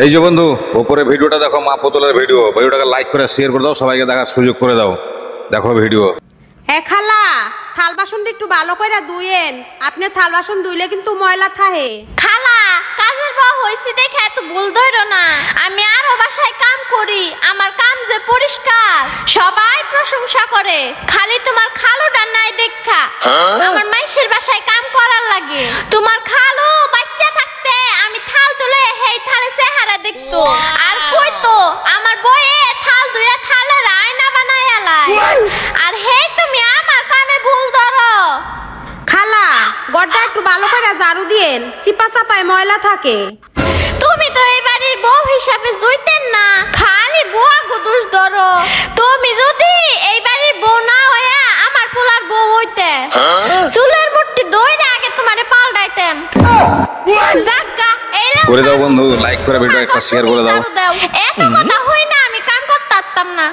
এই যে বন্ধু উপরে ভিডিওটা দেখো, মা পুতুলের ভিডিওটাকে লাইক করে শেয়ার করে দাও, সবাইকে দেখার সুযোগ করে দাও। দেখো ভিডিও। হ্যাঁ খালা, থাল বাসনটা একটু ভালো করে ধুইয়েন। আপনি থাল বাসন ধুইলে কিন্তু ময়লা থাকে। খালা, কাজের বউ হইছি দেখে এত ভুল ধরো না। আমি আরো বাসায় কাম করি, আমার কাম যে পরিষ্কার, সবাই প্রশংসা করে। খালি তোমার খালুটা নাই দেখা আমার মাইশের বাসায় কাম করার লাগে। তোমার খালু বাচ্চা থাকতে আমি থাল তুলে হেই থালে চেহারা দেখতো, আর কইতো আমার বউয়ে থাল ধুয়ে থালের আয়না বানায় আলাই। আর হেই তুমি আমার কামে ভুল ধরো। খালা, গড়টা একটু ভালো করে ঝাড়ু দিয়েন, চিপা চাপায় ময়লা থাকে। তুমি তো এই বাড়ির বউ হিসাবে জুইতেন না, খালি বুয়া গো দোষ ধরো। তুমি যদি এই বাড়ির বউ না হইয়া আমার পোলার বউ হইতে, চুলের মুঠি দইরে আগে তোমারে পাল্টাইতেন। জাগা এইলা করে দাও বন্ধু, লাইক করে ভিডিও একটা শেয়ার করে দাও। এত কথা হই না, আমি কাম করতে পারতাম না।